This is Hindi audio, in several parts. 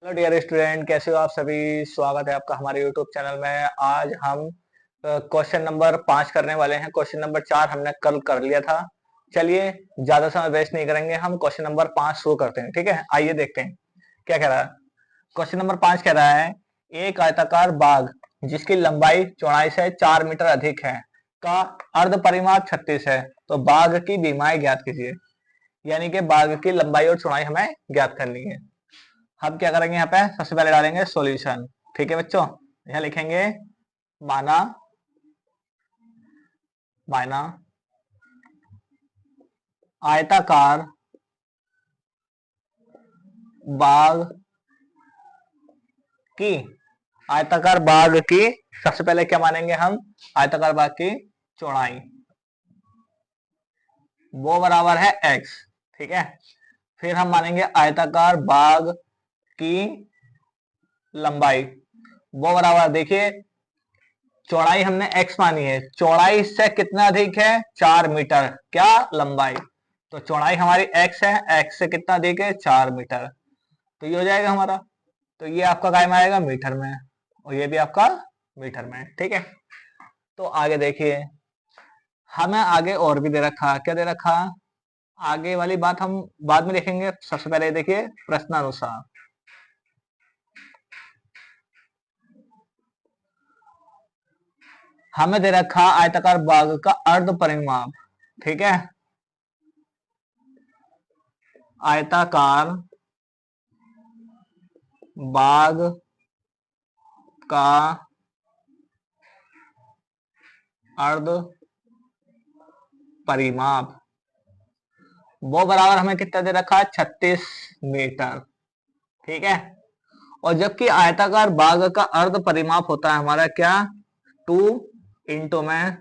हेलो डियर स्टूडेंट, कैसे हो आप सभी। स्वागत है आपका हमारे यूट्यूब चैनल में। आज हम क्वेश्चन नंबर 5 करने वाले हैं। क्वेश्चन नंबर 4 हमने कल कर लिया था। चलिए, ज्यादा समय वेस्ट नहीं करेंगे, हम क्वेश्चन नंबर 5 शुरू करते हैं। ठीक है, आइए देखते हैं क्या कह रहा है। क्वेश्चन नंबर 5 कह रहा है, एक आयताकार बाग जिसकी लंबाई चौड़ाई से 4 मीटर अधिक है का अर्ध परिमाप 36 है, तो बाग की बीमाई ज्ञात कीजिए। यानी कि बाग की लंबाई और चौड़ाई हमें ज्ञात करनी है। हम क्या करेंगे, यहाँ पे सबसे पहले डालेंगे सॉल्यूशन। ठीक है बच्चों, यहाँ लिखेंगे माना माना आयताकार बाग की आयताकार बाग की सबसे पहले क्या मानेंगे हम, आयताकार बाग की चौड़ाई वो बराबर है x। ठीक है, फिर हम मानेंगे आयताकार बाग की लंबाई वो बराबर, देखिए चौड़ाई हमने x मानी है, चौड़ाई से कितना अधिक है, 4 मीटर। क्या लंबाई, तो चौड़ाई हमारी x है, x से कितना अधिक है, 4 मीटर। तो ये हो जाएगा हमारा, तो ये आपका काय में आएगा, मीटर में, और ये भी आपका मीटर में। ठीक है, तो आगे देखिए, हमें आगे और भी दे रखा, क्या दे रखा, आगे वाली बात हम बाद में देखेंगे। सबसे पहले देखिए प्रश्नानुसार, हमें दे रखा आयताकार बाग का अर्ध परिमाप। ठीक है, आयताकार बाग का अर्ध परिमाप वो बराबर हमें कितना दे रखा है, 36 मीटर। ठीक है, और जबकि आयताकार बाग का अर्ध परिमाप होता है हमारा क्या, 2 इंटू में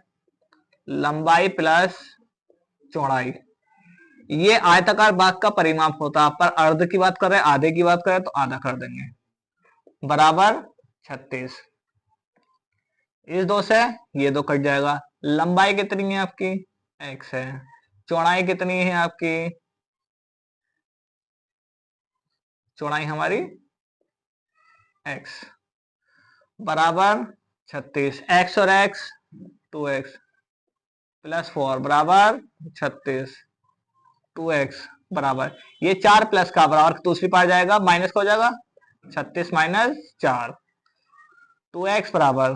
लंबाई प्लस चौड़ाई। ये आयताकार बाग का परिमाप होता है, पर अर्ध की बात कर रहे हैं, आधे की बात करें तो आधा कर देंगे, बराबर 36। इस दो से ये दो कट जाएगा। लंबाई कितनी है आपकी, x है। चौड़ाई कितनी है आपकी, चौड़ाई हमारी x बराबर 36। x और x 2x प्लस 4 बराबर 36। 2x बराबर, ये 4 प्लस का बराबर दूसरी पार जाएगा, माइनस का हो जाएगा, 36 माइनस 4। 2x बराबर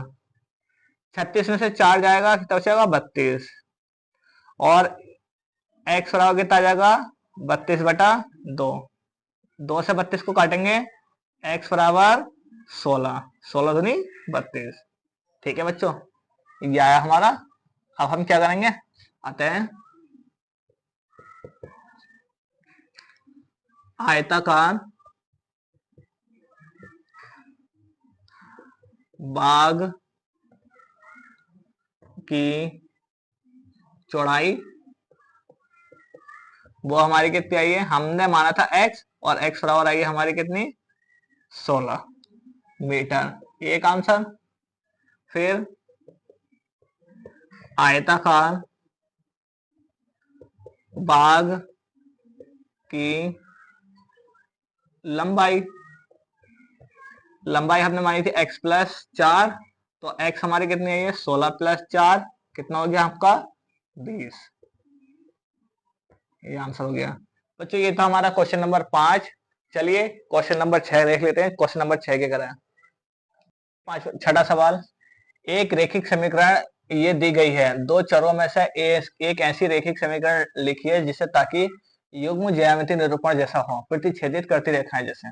36 में से 4 जाएगा, कितना बचेगा, 32। और x बराबर कितना आ जाएगा, 32/2। 2 से 32 को काटेंगे, x बराबर 16। 16 दूनी 32। ठीक है बच्चों, ये आया हमारा। अब हम क्या करेंगे, आते हैं आयताकार बाग की चौड़ाई वो हमारी कितनी आई है, हमने माना था x, और x बराबर आई है हमारी कितनी, 16 मीटर। ये एक आंसर। फिर आयताकार बाग की लंबाई, लंबाई हमने मानी थी x प्लस 4, तो x हमारी कितनी आई है, 16 प्लस 4 कितना हो गया आपका, 20। ये आंसर हो गया बच्चों। ये था हमारा क्वेश्चन नंबर 5। चलिए क्वेश्चन नंबर 6 देख लेते हैं। क्वेश्चन नंबर 6 क्या करें, छठा सवाल, एक रैखिक समीकरण ये दी गई है, दो चरों में से एक ऐसी रैखिक समीकरण लिखिए जिसे ताकि युग्म ज्यामिति निरूपण जैसा हो, प्रतिच्छेदित करती रेखाएं जैसे।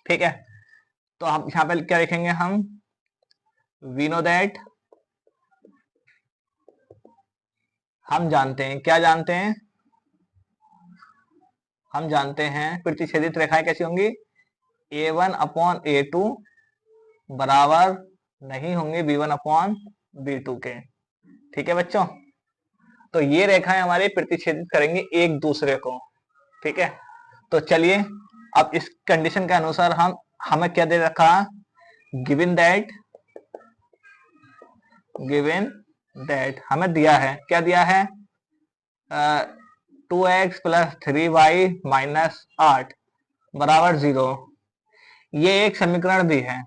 ठीक है, तो हम यहाँ पे क्या लिखेंगे, हम वी नो दैट, हम जानते हैं, क्या जानते हैं, हम जानते हैं प्रतिच्छेदित रेखाएं कैसी होंगी, a1/a2 बराबर नहीं होंगे b1/b2 के। ठीक है बच्चों, तो ये रेखाएं हमारे प्रतिच्छेदित करेंगे एक दूसरे को। ठीक है, तो चलिए अब इस कंडीशन के अनुसार हम हमें क्या दे रखा, गिवन दैट, गिवन दैट हमें दिया है, क्या दिया है, 2x + 3y - 8 बराबर 0। ये एक समीकरण भी है।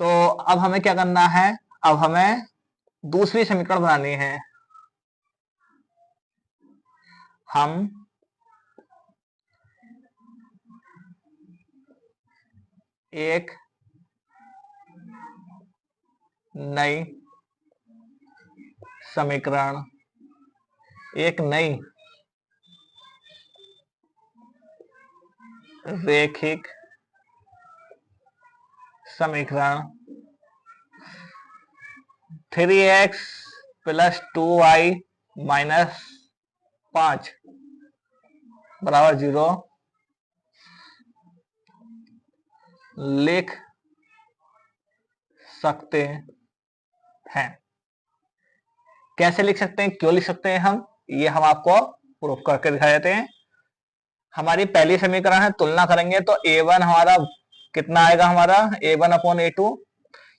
तो अब हमें क्या करना है, अब हमें दूसरी समीकरण बनानी है। हम एक नई समीकरण, एक नई रैखिक समीकरण 3x प्लस 2y माइनस 5 बराबर 0 लिख सकते हैं। कैसे लिख सकते हैं, क्यों लिख सकते हैं हम, ये हम आपको प्रूफ करके दिखा देते हैं। हमारी पहली समीकरण है, तुलना करेंगे तो a1 हमारा कितना आएगा, हमारा a1 अपॉन a2।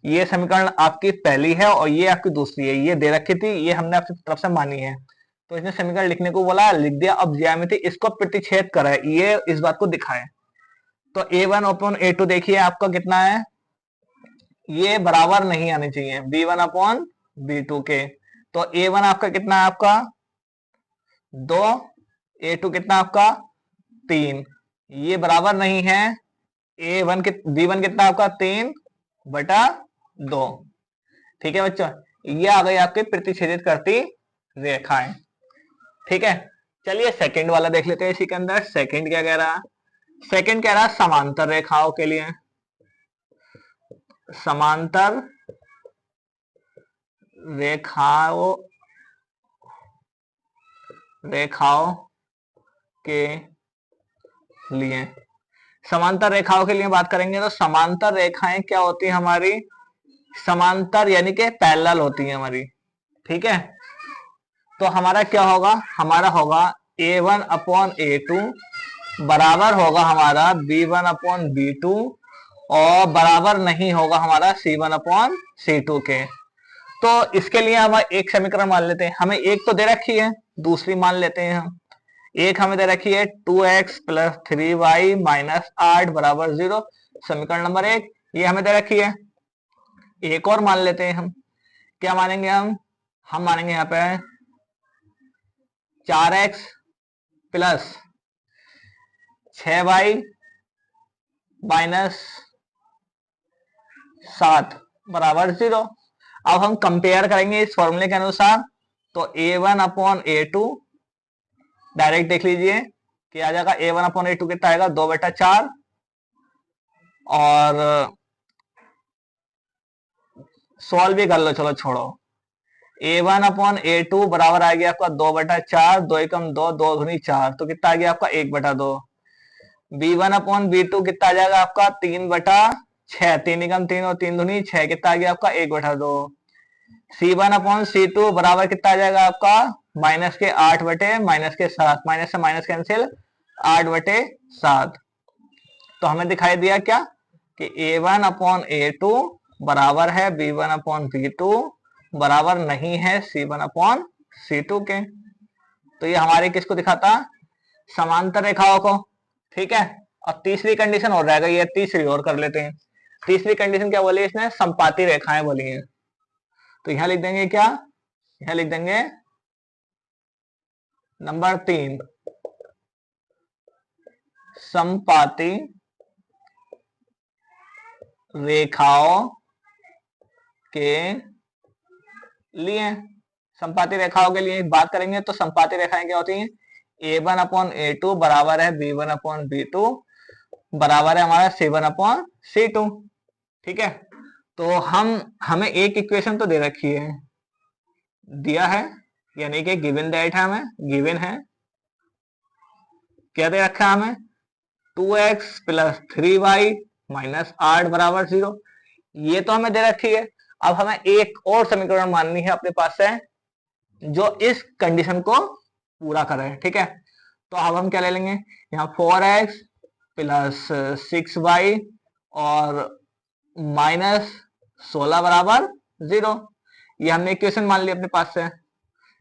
ये समीकरण आपकी पहली है और ये आपकी दूसरी है, ये दे रखी थी, ये हमने आपकी तरफ से मानी है। तो इसने समीकरण लिखने को बोला, लिख दिया। अब ज्यामिति इसको प्रतिच्छेद करे, ये इस बात को दिखाए। तो a1 अपॉन a2 देखिए आपका कितना है, ये बराबर नहीं आनी चाहिए b1 अपॉन b2 के। तो a1 आपका कितना है, आपका 2, a2 कितना आपका 3, ये बराबर नहीं है। a1 के b1 कितना आपका 3/2। ठीक है बच्चों, ये आ गई आपकी प्रतिच्छेदित करती रेखाएं। ठीक है, चलिए सेकंड वाला देख लेते हैं। इसी के अंदर सेकंड क्या कह रहा है, सेकंड कह रहा है समांतर रेखाओं के लिए, समांतर रेखाओं के लिए, समांतर रेखाओं के लिए बात करेंगे तो समांतर रेखाएं क्या होती है हमारी, समांतर यानी कि पैरेलल होती है हमारी। ठीक है, तो हमारा क्या होगा, हमारा होगा a1 अपॉन a2 बराबर होगा हमारा b1 अपॉन b2 और बराबर नहीं होगा हमारा c1 अपॉन c2 के। तो इसके लिए हम एक समीकरण मान लेते हैं, हमें एक तो दे रखी है, दूसरी मान लेते हैं हम। एक हमें दे रखी है 2x प्लस 3y माइनस 8 बराबर 0, समीकरण नंबर 1 ये हमें दे रखी है। एक और मान लेते हैं हम, क्या मानेंगे हम मानेंगे यहाँ पे 4x प्लस 6y माइनस 7 बराबर 0। अब हम कंपेयर करेंगे इस फॉर्मूले के अनुसार, तो a1 अपॉन a2 डायरेक्ट देख लीजिए कि आ जाएगा a1 अपॉन a2 कितना आएगा 2/4 और सॉल्व भी कर लो, चलो छोड़ो। a1 अपॉन a2 बराबर आ गया आपका 2/4, 2 एकम 2, 2 दूनी 4, तो कितना आ गया आपका 1/2। b1 अपॉन b2 कितना आ जाएगा आपका 3/6, 3 एकम 3 और 3 दूनी 6, कितना आ गया आपका 1/2। c1 अपॉन c2 बराबर कितना आ जाएगा आपका माइनस के 8/-7, माइनस से माइनस कैंसिल 8/7। तो हमें दिखाई दिया क्या कि a1 अपॉन a2 बराबर है b1 अपॉन b2 बराबर नहीं है c1 अपॉन c2 के। तो ये हमारे किसको दिखाता, समांतर रेखाओं को। ठीक है, और तीसरी कंडीशन और रह गई है, तीसरी और कर लेते हैं। तीसरी कंडीशन क्या बोली इसने, संपाती रेखाएं बोली है। तो यहां लिख देंगे क्या, यहां लिख देंगे नंबर 3 संपाती रेखाओं के लिए, संपाती रेखाओं के लिए बात करेंगे तो संपाती रेखाएं क्या होती हैं, a1 अपॉन a2 बराबर है b1 अपॉन b2 बराबर है हमारा c1 अपॉन c2। ठीक है, तो हमें एक इक्वेशन तो दे रखी है, दिया है, यानी कि गिवन दैट है, हमें गिवन है, क्या दे रखा है हमें 2x प्लस 3y माइनस 8 बराबर 0, ये तो हमें दे रखी है। अब हमें एक और समीकरण माननी है अपने पास से जो इस कंडीशन को पूरा करे। ठीक है, तो अब हम क्या ले लेंगे, यहाँ 4x प्लस 6y और माइनस 16 बराबर 0, ये हमने इक्वेशन मान ली अपने पास से।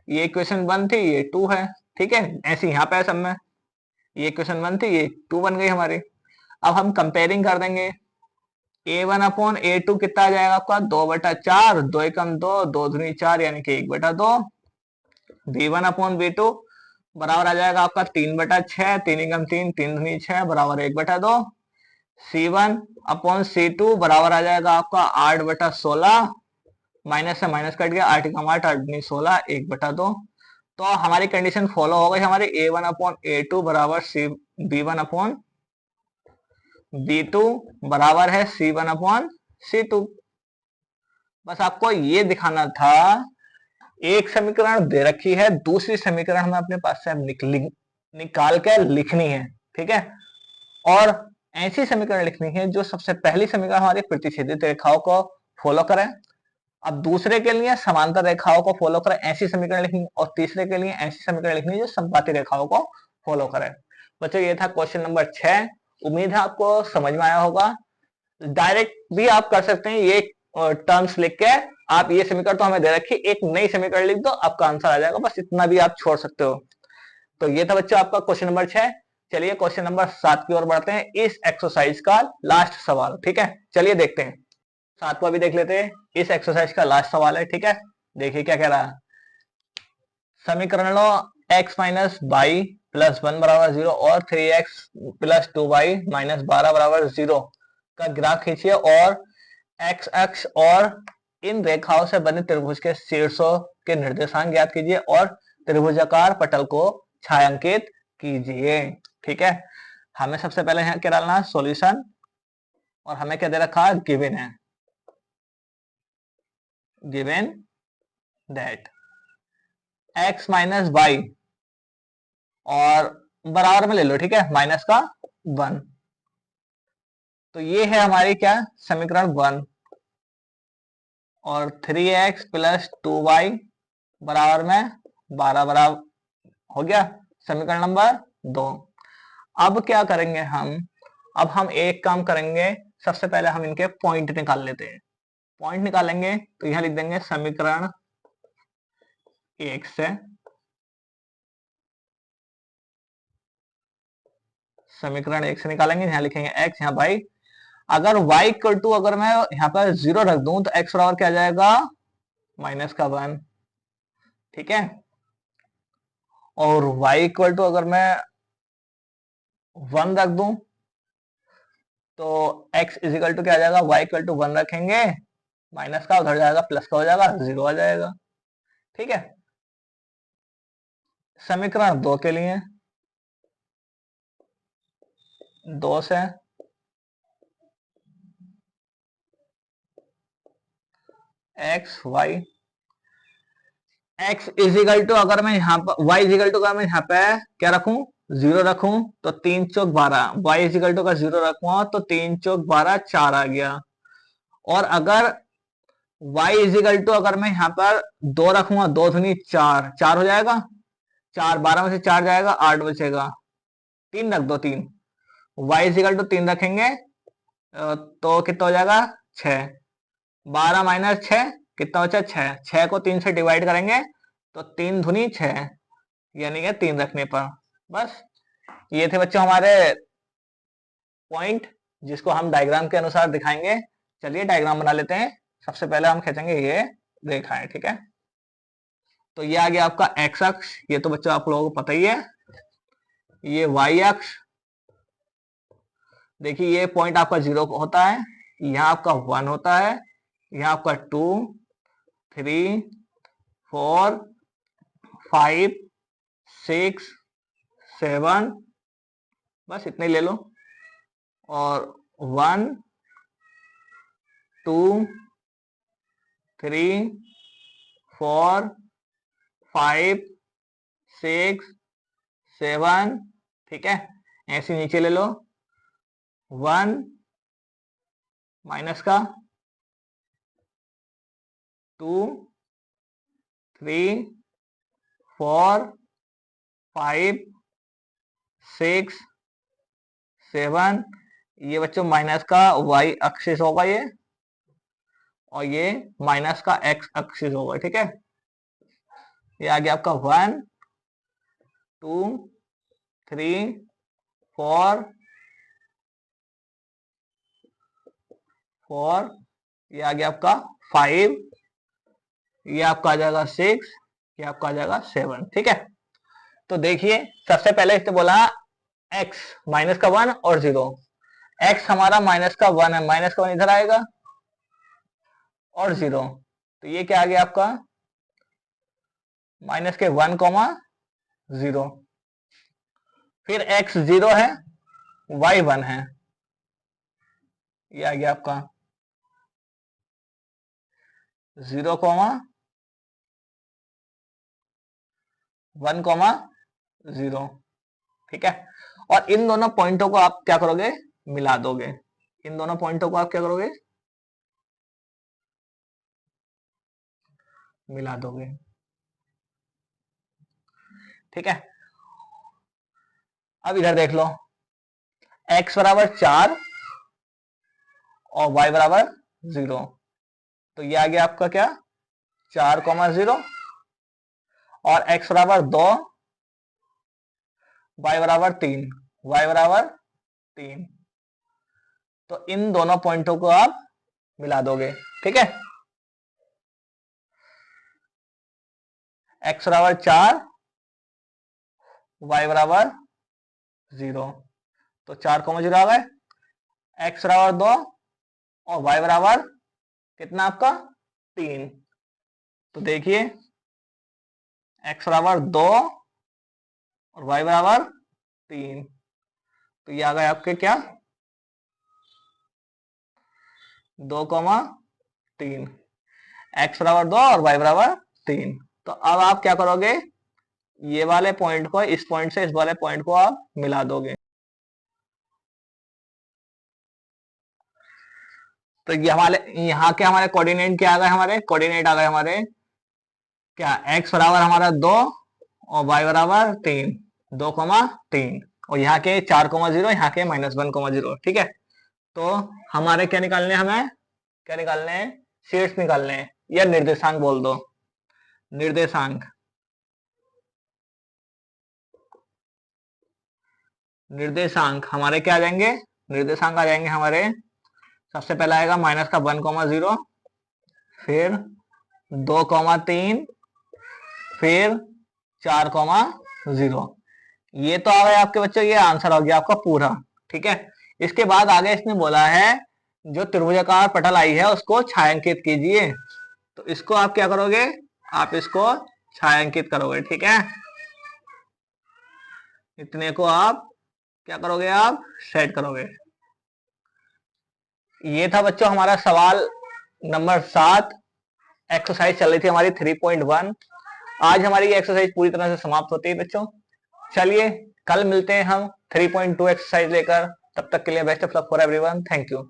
ये इक्वेशन 1 थी, ये 2 है। ठीक है, ऐसे यहाँ पे सब में ये इक्वेशन 1 थी, ये 2 बन गई हमारी। अब हम कंपेयरिंग कर देंगे। A1/A2 कितना आ जाएगा आपका 2/4, 2 एकम 2, 2 दूनी 4 यानी कि 1/2। B1/B2 बराबर आ जाएगा आपका 3/6, 3 एकम 3, 3 दूनी 6 बराबर 1/2। C1/C2 बराबर आ जाएगा आपका 8/16, माइनस से माइनस कट गया, 8 एकम 8, 8 दूनी 16, 1/2। तो हमारी कंडीशन फॉलो हो गई, हमारी A1/A2 बराबर B1/B2 बराबर है C1/C2। बस आपको ये दिखाना था, एक समीकरण दे रखी है, दूसरी समीकरण हमें अपने पास से निकाल के लिखनी है, ठीक है। और ऐसी समीकरण लिखनी है जो सबसे पहली समीकरण हमारी प्रतिच्छेदित रेखाओं को फॉलो करे, अब दूसरे के लिए समांतर रेखाओं को फॉलो करे ऐसी समीकरण लिखनी, और तीसरे के लिए ऐसी समीकरण लिखनी जो समपाती रेखाओं को फॉलो करे। बच्चों ये था क्वेश्चन नंबर 6। उम्मीद है आपको समझ में आया होगा। डायरेक्ट भी आप कर सकते हैं, ये टर्म्स लिख के आप, ये समीकरण तो हमें दे रखी, एक नई समीकरण लिख दो, आपका आंसर आ जाएगा, बस इतना भी आप छोड़ सकते हो। तो ये था बच्चों आपका क्वेश्चन नंबर 6। चलिए क्वेश्चन नंबर 7 की ओर बढ़ते हैं, इस एक्सरसाइज का लास्ट सवाल, ठीक है। चलिए देखते हैं, 7वां भी देख लेते हैं। इस एक्सरसाइज का लास्ट सवाल है, ठीक है। देखिए क्या कह रहा है। समीकरण लो x माइनस बाई प्लस 1 बराबर 0 और 3x प्लस 2y माइनस 12 बराबर 0 का ग्राफ खींचिए और x अक्ष और इन रेखाओं से बने त्रिभुज के शीर्षों के निर्देशांक ज्ञात कीजिए और त्रिभुजाकार पटल को छायांकित कीजिए, ठीक है। हमें सबसे पहले यहाँ क्या डालना है, सॉल्यूशन, और हमें क्या दे रखा है, गिवन है, given that x minus by और बराबर में ले लो, ठीक है, माइनस का 1। तो ये है हमारी क्या, समीकरण 1, और 3x प्लस 2y बराबर में 12 बराबर हो गया समीकरण नंबर 2। अब क्या करेंगे हम, अब हम एक काम करेंगे, सबसे पहले हम इनके पॉइंट निकाल लेते हैं। पॉइंट निकालेंगे तो यहां लिख देंगे समीकरण 1 से समीकरण 1 से निकालेंगे, यहां लिखेंगे x, यहां भाई अगर y इक्वल टू, अगर मैं यहां पर 0 रख दूं तो x बराबर क्या आ जाएगा, माइनस का 1, ठीक है। और y इक्वल टू अगर मैं 1 रख दूं तो x इजिकल टू क्या आ जाएगा, y इक्वल टू 1 रखेंगे, माइनस का उधर जाएगा प्लस का हो जाएगा, 0 आ जाएगा, ठीक है। समीकरण 2 के लिए 2 से X Y, X is equal to अगर मैं यहाँ पर y इजिकल टू का मैं यहाँ पे क्या रखूं, 0 रखूं तो 3 चौक 12, y इजिकल टू का 0 रखूंगा तो 3 चौक 12, 4 आ गया। और अगर y इजिकल टू अगर मैं यहाँ पर 2 रखूंगा, 2 दूनी 4, 4 हो जाएगा, 4 12 में से 4 जाएगा, 8 बचेगा, 3 रख दो 3, y इजिकल टू 3 रखेंगे तो कितना हो जाएगा 6, 12 माइनस 6 कितना बचा 6, 6 को 3 से डिवाइड करेंगे तो 3 धुनी 6, यानी कि 3 रखने पर। बस ये थे बच्चों हमारे पॉइंट, जिसको हम डायग्राम के अनुसार दिखाएंगे। चलिए डायग्राम बना लेते हैं। सबसे पहले हम खींचेंगे ये रेखाएं, ठीक है। तो ये आ गया आपका एक्स अक्ष, ये तो बच्चों आप लोगों को पता ही है। ये वाई अक्ष, देखिए ये पॉइंट आपका 0 होता है, यहाँ आपका 1 होता है, यहाँ आपका 2 3 4 5 6 7, बस इतने ले लो, और 1 2 3 4 5 6 7, ठीक है। ऐसे नीचे ले लो, 1 माइनस का 2 3 4 5 6 7, ये बच्चों माइनस का y एक्सिस होगा ये, और ये माइनस का x एक्सिस होगा, ठीक है। ये आ गया आपका 1 2 3 4 4, ये आ गया आपका 5, ये आपका आ जाएगा 6, ये आपका आ जाएगा 7। ठीक है, तो देखिए सबसे पहले इसने बोला x माइनस का 1 और 0। x हमारा माइनस का 1 है, माइनस का 1 इधर आएगा और 0, तो ये क्या आ गया आपका माइनस के 1 कॉमा 0। फिर x 0 है, y 1 है, ये आ गया आपका 0 कॉमा 1 कॉमा 0। ठीक है, और इन दोनों पॉइंटों को आप क्या करोगे, मिला दोगे। इन दोनों पॉइंटों को आप क्या करोगे, मिला दोगे। ठीक है, अब इधर देख लो, x बराबर 4 और y बराबर 0, तो ये आ गया आपका क्या 4,0 और x बराबर 2, y बराबर 3, y बराबर 3, तो इन दोनों पॉइंटों को आप मिला दोगे। ठीक है, x बराबर 4, y बराबर 0, तो 4,0 आ गए, x बराबर 2 और y बराबर कितना आपका 3, तो देखिए x बराबर 2 और y बराबर 3, तो ये आ गए आपके क्या 2,3, x बराबर 2 और y बराबर 3। तो अब आप क्या करोगे, ये वाले पॉइंट को इस पॉइंट से इस वाले पॉइंट को आप मिला दोगे। तो ये हमारे यहाँ के हमारे कोऑर्डिनेट क्या आ गए, हमारे कोऑर्डिनेट आ गए हमारे क्या x बराबर हमारा 2 और y बराबर 3, 2,3, और यहाँ के 4,0, यहाँ के -1,0। ठीक है, तो हमारे क्या निकालने, हमें क्या निकालने हैं, शीर्ष निकालने हैं, या निर्देशांक बोल दो, निर्देशांक। निर्देशांक हमारे क्या आ जाएंगे, निर्देशांक आ जाएंगे हमारे, सबसे पहला आएगा -1,0, फिर 2,3, फिर 4,0। ये तो आ गया आपके बच्चों, ये आंसर हो गया आपका पूरा। ठीक है, इसके बाद आगे इसने बोला है जो त्रिभुजाकार पटल आई है उसको छायांकित कीजिए, तो इसको आप क्या करोगे, आप इसको छायांकित करोगे। ठीक है, इतने को आप क्या करोगे, आप सेट करोगे। ये था बच्चों हमारा सवाल नंबर 7, एक्सरसाइज चल रही थी हमारी 3.1। आज हमारी एक्सरसाइज पूरी तरह से समाप्त होती है बच्चों। चलिए कल मिलते हैं हम 3.2 एक्सरसाइज लेकर, तब तक के लिए best of luck for everyone, thank you.